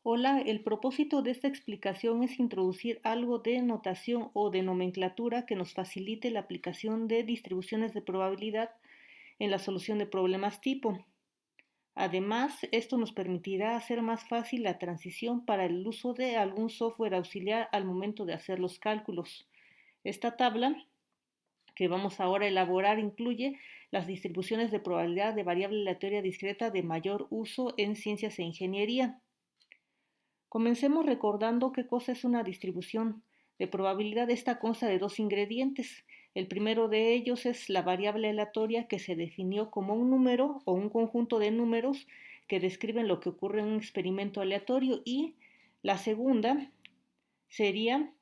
Hola, el propósito de esta explicación es introducir algo de notación o de nomenclatura que nos facilite la aplicación de distribuciones de probabilidad en la solución de problemas tipo. Además, esto nos permitirá hacer más fácil la transición para el uso de algún software auxiliar al momento de hacer los cálculos. Esta tabla que vamos ahora a elaborar incluye las distribuciones de probabilidad de variable aleatoria discreta de mayor uso en ciencias e ingeniería. Comencemos recordando qué cosa es una distribución de probabilidad. Esta consta de dos ingredientes. El primero de ellos es la variable aleatoria, que se definió como un número o un conjunto de números que describen lo que ocurre en un experimento aleatorio, y la segunda sería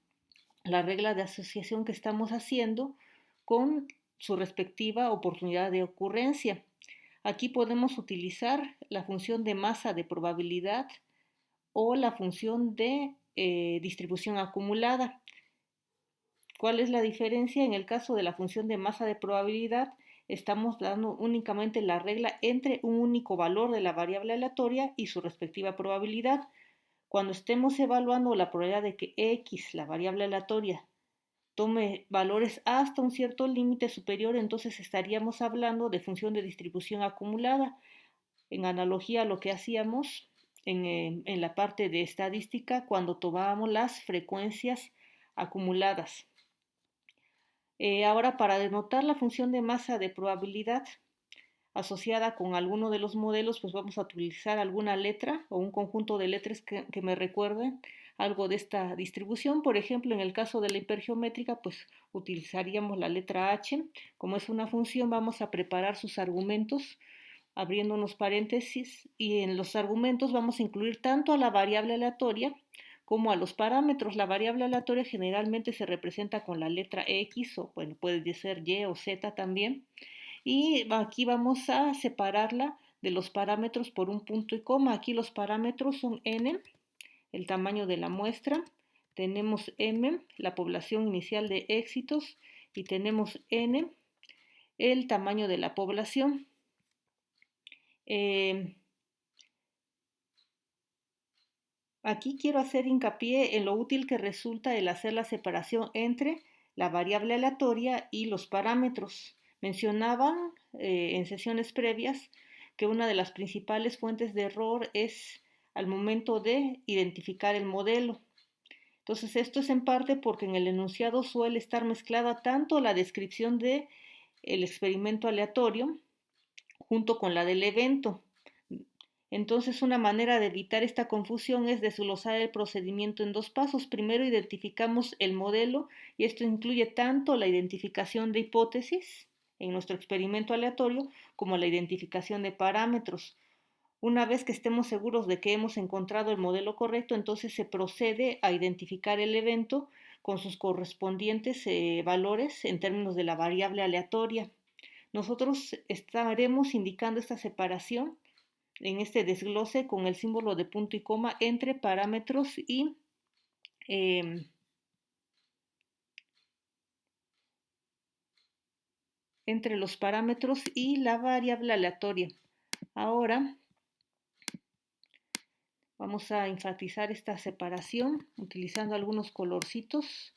la regla de asociación que estamos haciendo con su respectiva oportunidad de ocurrencia. Aquí podemos utilizar la función de masa de probabilidad o la función de distribución acumulada. ¿Cuál es la diferencia? En el caso de la función de masa de probabilidad, estamos dando únicamente la regla entre un único valor de la variable aleatoria y su respectiva probabilidad. Cuando estemos evaluando la probabilidad de que x, la variable aleatoria, tome valores hasta un cierto límite superior, entonces estaríamos hablando de función de distribución acumulada, en analogía a lo que hacíamos en la parte de estadística cuando tomábamos las frecuencias acumuladas. Ahora, para denotar la función de masa de probabilidad asociada con alguno de los modelos, pues vamos a utilizar alguna letra o un conjunto de letras que me recuerden algo de esta distribución. Por ejemplo, en el caso de la hipergeométrica, pues utilizaríamos la letra H. Como es una función, vamos a preparar sus argumentos abriendo unos paréntesis, y en los argumentos vamos a incluir tanto a la variable aleatoria como a los parámetros. La variable aleatoria generalmente se representa con la letra X, o bueno, puede ser Y o Z también. Y aquí vamos a separarla de los parámetros por un punto y coma. Aquí los parámetros son n, el tamaño de la muestra, tenemos m, la población inicial de éxitos, y tenemos n, el tamaño de la población. Aquí quiero hacer hincapié en lo útil que resulta el hacer la separación entre la variable aleatoria y los parámetros. Mencionaban en sesiones previas que una de las principales fuentes de error es al momento de identificar el modelo. Entonces, esto es en parte porque en el enunciado suele estar mezclada tanto la descripción del experimento aleatorio junto con la del evento. Entonces, una manera de evitar esta confusión es desglosar el procedimiento en dos pasos. Primero, identificamos el modelo, y esto incluye tanto la identificación de hipótesis en nuestro experimento aleatorio como la identificación de parámetros. Una vez que estemos seguros de que hemos encontrado el modelo correcto, entonces se procede a identificar el evento con sus correspondientes valores en términos de la variable aleatoria. Nosotros estaremos indicando esta separación en este desglose con el símbolo de punto y coma entre parámetros y entre los parámetros y la variable aleatoria. Ahora vamos a enfatizar esta separación utilizando algunos colorcitos.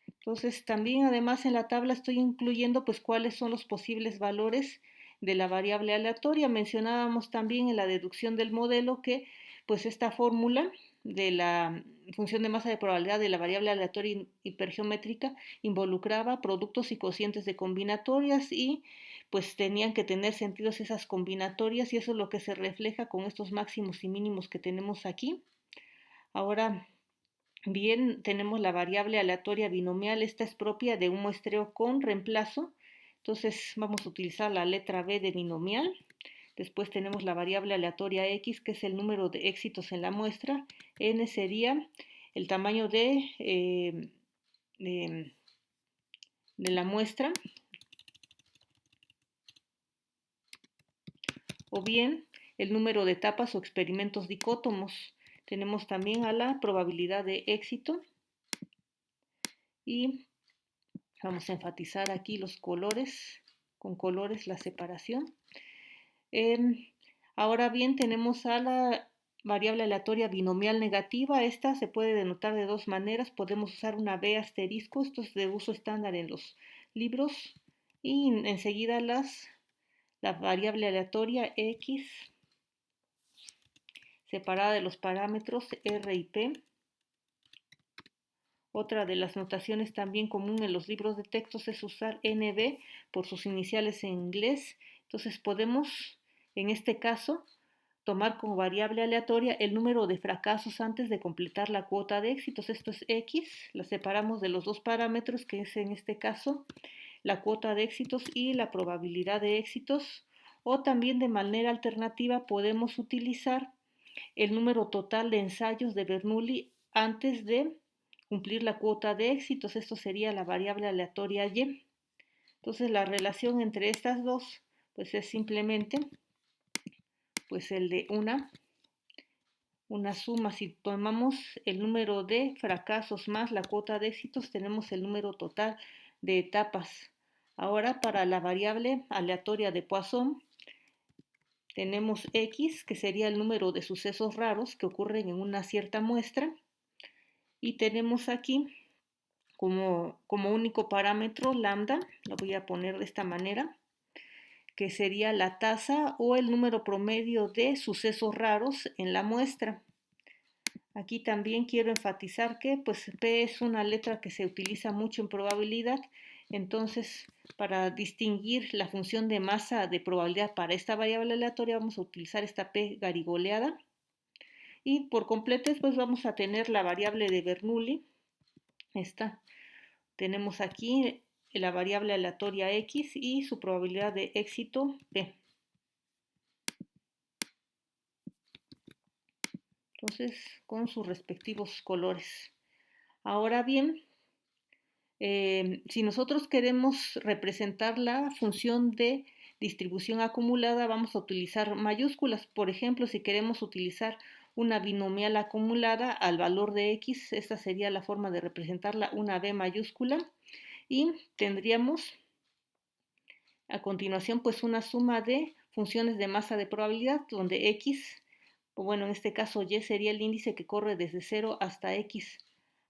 Entonces, también además en la tabla estoy incluyendo pues cuáles son los posibles valores de la variable aleatoria. Mencionábamos también en la deducción del modelo que pues esta fórmula de la función de masa de probabilidad de la variable aleatoria hipergeométrica involucraba productos y cocientes de combinatorias, y pues tenían que tener sentidos esas combinatorias, y eso es lo que se refleja con estos máximos y mínimos que tenemos aquí. Ahora bien, tenemos la variable aleatoria binomial. Esta es propia de un muestreo con reemplazo. Entonces vamos a utilizar la letra B de binomial. Después tenemos la variable aleatoria X, que es el número de éxitos en la muestra. N sería el tamaño de la muestra. O bien el número de etapas o experimentos dicótomos. Tenemos también a la probabilidad de éxito, y vamos a enfatizar aquí los colores, con colores la separación. Ahora bien, tenemos a la variable aleatoria binomial negativa. Esta se puede denotar de dos maneras. Podemos usar una B asterisco, esto es de uso estándar en los libros, y enseguida la variable aleatoria X separada de los parámetros R y P. Otra de las notaciones también común en los libros de textos es usar NB por sus iniciales en inglés. Entonces podemos, en este caso, tomar como variable aleatoria el número de fracasos antes de completar la cuota de éxitos. Esto es X, la separamos de los dos parámetros, que es en este caso la cuota de éxitos y la probabilidad de éxitos. O también de manera alternativa podemos utilizar el número total de ensayos de Bernoulli antes de cumplir la cuota de éxitos. Esto sería la variable aleatoria Y. Entonces la relación entre estas dos pues es simplemente pues el de una suma. Si tomamos el número de fracasos más la cuota de éxitos, tenemos el número total de etapas. Ahora para la variable aleatoria de Poisson tenemos X, que sería el número de sucesos raros que ocurren en una cierta muestra, y tenemos aquí como único parámetro lambda, lo voy a poner de esta manera, que sería la tasa o el número promedio de sucesos raros en la muestra. Aquí también quiero enfatizar que pues P es una letra que se utiliza mucho en probabilidad. Entonces, para distinguir la función de masa de probabilidad para esta variable aleatoria, vamos a utilizar esta P garigoleada. Y por completo, pues vamos a tener la variable de Bernoulli. Esta. Tenemos aquí la variable aleatoria X y su probabilidad de éxito P. Entonces, con sus respectivos colores. Ahora bien, si nosotros queremos representar la función de distribución acumulada, vamos a utilizar mayúsculas. Por ejemplo, si queremos utilizar una binomial acumulada al valor de X, esta sería la forma de representarla, una B mayúscula. Y tendríamos a continuación pues una suma de funciones de masa de probabilidad, donde X, o bueno, en este caso Y sería el índice que corre desde 0 hasta X.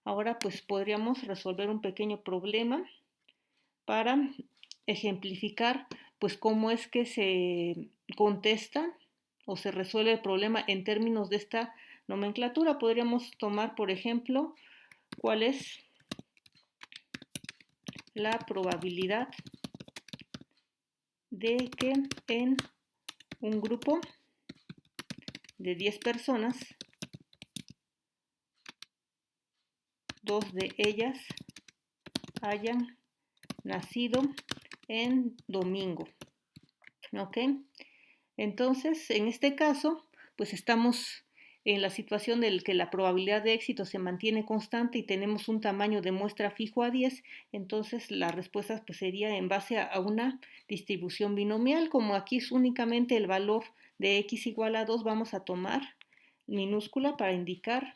Ahora pues podríamos resolver un pequeño problema para ejemplificar pues cómo es que se contesta o se resuelve el problema en términos de esta nomenclatura. Podríamos tomar, por ejemplo, cuál es la probabilidad de que en un grupo de 10 personas, 2 de ellas hayan nacido en domingo. ¿Ok? Entonces, en este caso, pues estamos en la situación de que la probabilidad de éxito se mantiene constante y tenemos un tamaño de muestra fijo a 10, entonces la respuesta pues sería en base a una distribución binomial. Como aquí es únicamente el valor de X igual a 2, vamos a tomar minúscula para indicar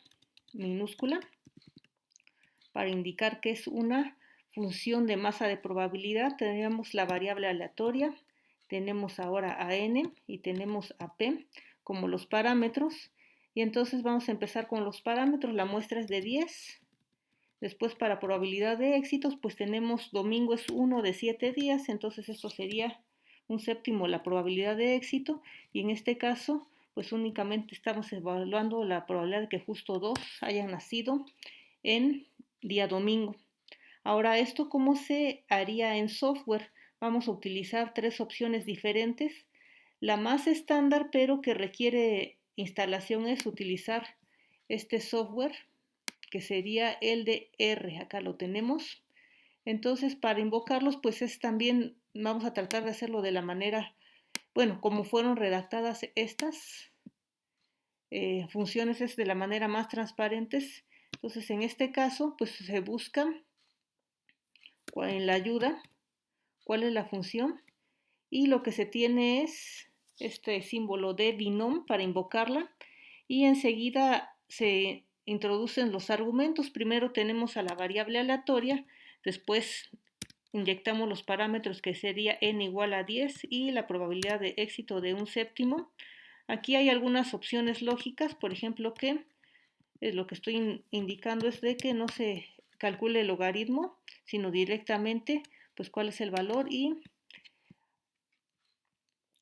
que es una función de masa de probabilidad. Tenemos la variable aleatoria, tenemos ahora a n y tenemos a p como los parámetros. Y entonces vamos a empezar con los parámetros. La muestra es de 10. Después para probabilidad de éxitos, pues tenemos domingo es 1 de 7 días, entonces esto sería un séptimo la probabilidad de éxito. Y en este caso, pues únicamente estamos evaluando la probabilidad de que justo 2 hayan nacido en día domingo. Ahora, ¿esto cómo se haría en software? Vamos a utilizar 3 opciones diferentes. La más estándar, pero que requiere instalación, es utilizar este software, que sería el de R. Acá lo tenemos. Entonces, para invocarlos, pues es también, vamos a tratar de hacerlo de la manera, bueno, como fueron redactadas estas funciones, es de la manera más transparentes. Entonces, en este caso, pues se busca en la ayuda cuál es la función, y lo que se tiene es este símbolo de binom para invocarla, y enseguida se introducen los argumentos. Primero tenemos a la variable aleatoria, después inyectamos los parámetros que sería n igual a 10 y la probabilidad de éxito de un séptimo. Aquí hay algunas opciones lógicas, por ejemplo, que lo que estoy indicando es de que no se calcule el logaritmo, sino directamente, pues cuál es el valor y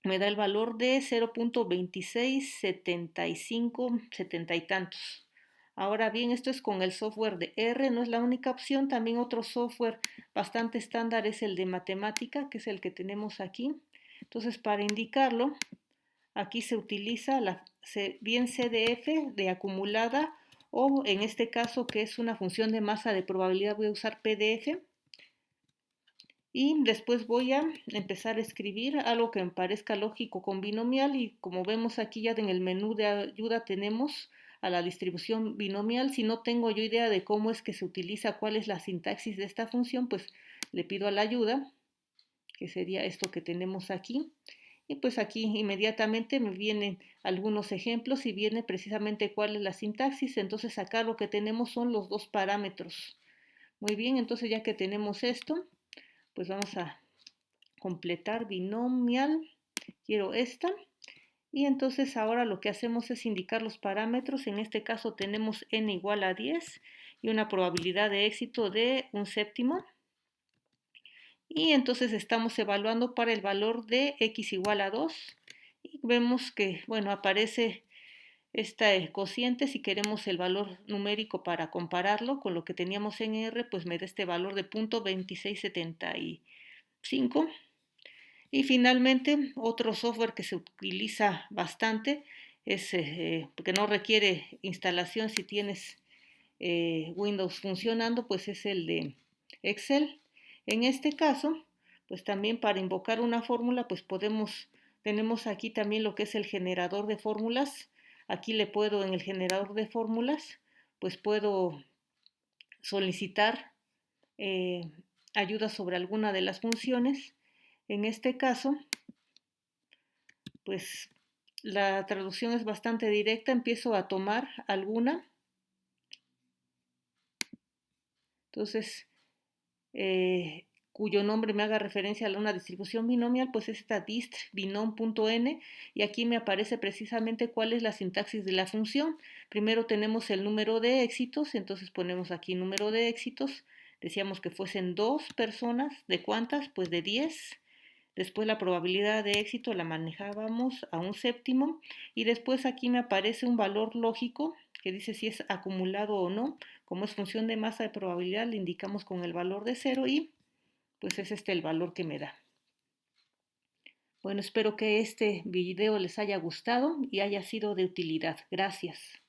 me da el valor de 0.2675, 70 y tantos. Ahora bien, esto es con el software de R, no es la única opción, también otro software bastante estándar es el de matemática, que es el que tenemos aquí. Entonces, para indicarlo, aquí se utiliza bien CDF de acumulada o en este caso que es una función de masa de probabilidad voy a usar PDF. Y después voy a empezar a escribir algo que me parezca lógico con binomial y como vemos aquí ya en el menú de ayuda tenemos a la distribución binomial. Si no tengo yo idea de cómo es que se utiliza, cuál es la sintaxis de esta función, pues le pido a la ayuda, que sería esto que tenemos aquí. Y pues aquí inmediatamente me vienen algunos ejemplos y viene precisamente cuál es la sintaxis. Entonces acá lo que tenemos son los dos parámetros. Muy bien, entonces ya que tenemos esto, pues vamos a completar binomial, quiero esta, y entonces ahora lo que hacemos es indicar los parámetros, en este caso tenemos n igual a 10 y una probabilidad de éxito de 1/7, y entonces estamos evaluando para el valor de x igual a 2, y vemos que, bueno, aparece este cociente. Si queremos el valor numérico para compararlo con lo que teníamos en R, pues me da este valor de 0.2675. Y finalmente, otro software que se utiliza bastante es que no requiere instalación si tienes Windows funcionando, pues es el de Excel. En este caso, pues también para invocar una fórmula, pues tenemos aquí también lo que es el generador de fórmulas. Aquí en el generador de fórmulas, pues puedo solicitar eh, ayuda sobre alguna de las funciones. En este caso, pues la traducción es bastante directa, empiezo a tomar alguna. Entonces, cuyo nombre me haga referencia a una distribución binomial, pues es esta dist binom.n, y aquí me aparece precisamente cuál es la sintaxis de la función. Primero tenemos el número de éxitos, entonces ponemos aquí número de éxitos, decíamos que fuesen 2 personas, ¿de cuántas? Pues de 10. Después la probabilidad de éxito la manejábamos a 1/7 y después aquí me aparece un valor lógico que dice si es acumulado o no. Como es función de masa de probabilidad, le indicamos con el valor de 0 y pues es este el valor que me da. Bueno, espero que este video les haya gustado y haya sido de utilidad. Gracias.